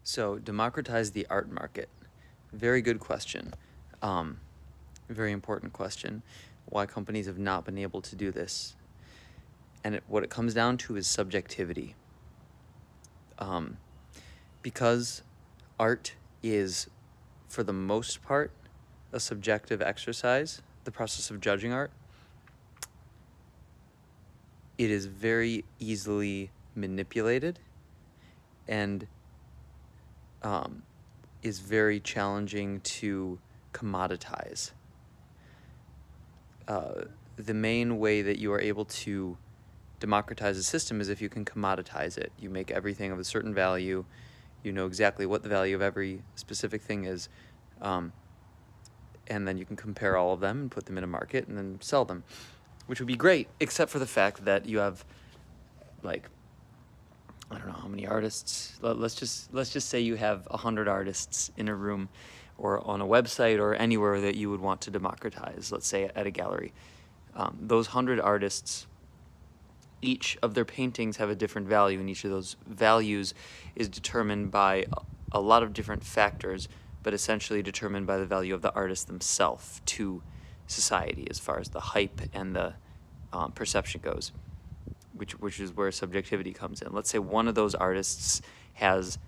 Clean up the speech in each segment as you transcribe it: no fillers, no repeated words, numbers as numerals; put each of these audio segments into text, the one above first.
So, democratize the art market. Very good question. Very important question. Why companies have not been able to do this. And what it comes down to is subjectivity. Because art is, for the most part, a subjective exercise, the process of judging art, it is very easily manipulated and is very challenging to commoditize. The main way that you are able to democratize a system is if you can commoditize it. You make everything of a certain value. You know exactly what the value of every specific thing is. And then you can compare all of them and put them in a market and then sell them, which would be great, except for the fact that you have, like, I don't know how many artists. Let's just say you have 100 artists in a room or on a website or anywhere that you would want to democratize, let's say at a gallery. Those 100 artists, each of their paintings have a different value, and each of those values is determined by a lot of different factors, but essentially determined by the value of the artist themselves to society as far as the hype and the perception goes, which is where subjectivity comes in. Let's say one of those artists has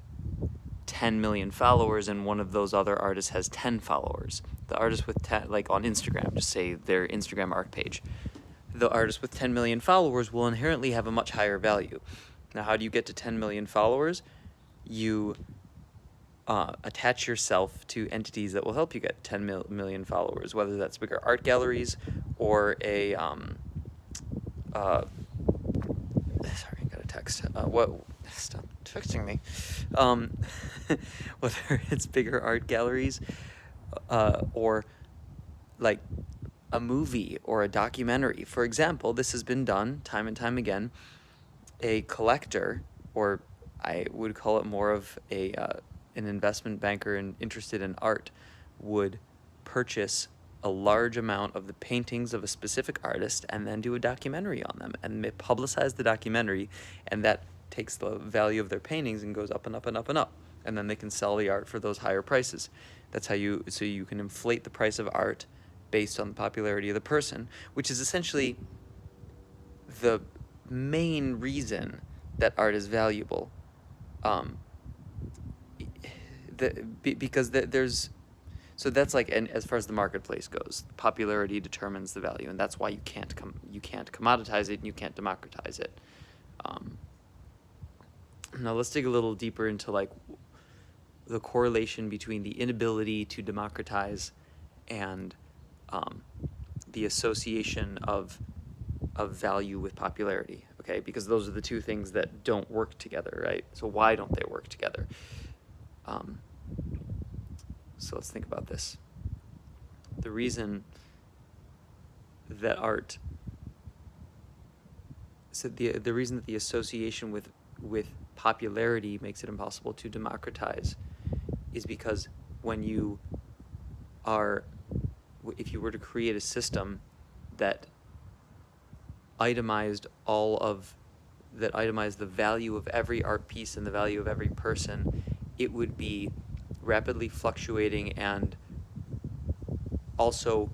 10 million followers and one of those other artists has 10 followers. The artist with 10, like on Instagram, just say their Instagram art page, the artist with 10 million followers will inherently have a much higher value. Now, how do you get to 10 million followers? You attach yourself to entities that will help you get 10 million followers, whether that's bigger art galleries or a sorry, I got a text. Stop texting me. Whether it's bigger art galleries or like a movie or a documentary. For example, this has been done time and time again. A collector, or I would call it more of an investment banker and interested in art, would purchase a large amount of the paintings of a specific artist and then do a documentary on them and publicize the documentary, and that takes the value of their paintings and goes up and up and up and up, and then they can sell the art for those higher prices. That's how you can inflate the price of art based on the popularity of the person, which is essentially the main reason that art is valuable. Because there's, so that's like, and as far as the marketplace goes, popularity determines the value, and that's why you can't commoditize it and you can't democratize it. Now let's dig a little deeper into like the correlation between the inability to democratize and the association of value with popularity, okay? Because those are the two things that don't work together, right? So why don't they work together? So let's think about this. The reason that art, so the reason that the association with popularity makes it impossible to democratize is because if you were to create a system that itemized the value of every art piece and the value of every person, it would be rapidly fluctuating and also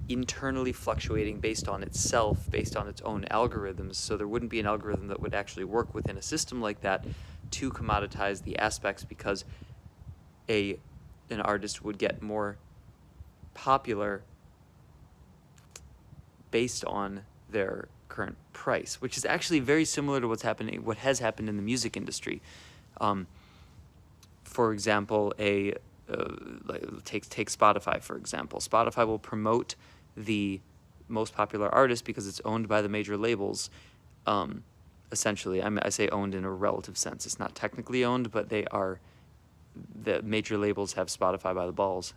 internally fluctuating based on itself, based on its own algorithms. So there wouldn't be an algorithm that would actually work within a system like that to commoditize the aspects, because an artist would get more popular based on their current price, which is actually very similar to what has happened in the music industry. For example, take Spotify, for example. Spotify will promote the most popular artist because it's owned by the major labels. Essentially, I say owned in a relative sense. It's not technically owned, but the major labels have Spotify by the balls.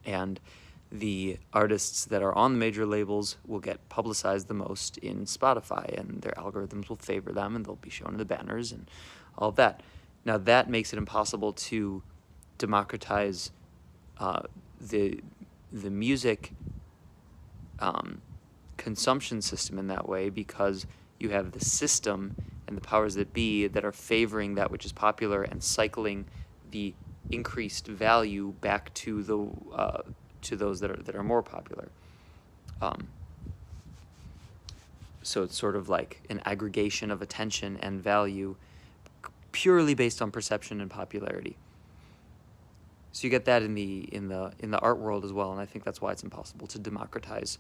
And the artists that are on the major labels will get publicized the most in Spotify, and their algorithms will favor them, and they'll be shown in the banners and all of that. Now, that makes it impossible to democratize the music consumption system in that way, because you have the system and the powers that be that are favoring that which is popular and cycling the increased value back to those that are more popular. So it's sort of like an aggregation of attention and value purely based on perception and popularity. So you get that in the art world as well, and I think that's why it's impossible to democratize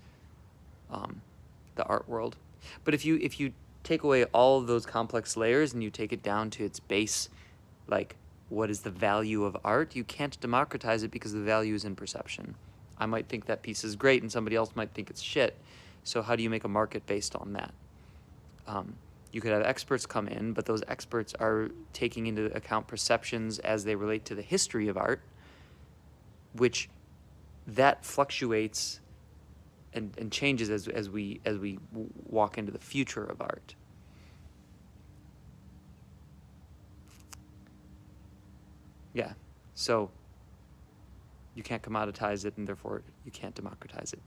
the art world. But if you take away all of those complex layers and you take it down to its base, like what is the value of art, you can't democratize it because the value is in perception. I might think that piece is great and somebody else might think it's shit. So how do you make a market based on that? You could have experts come in, but those experts are taking into account perceptions as they relate to the history of art, which that fluctuates and changes as we walk into the future of art. Yeah, so you can't commoditize it, and therefore you can't democratize it.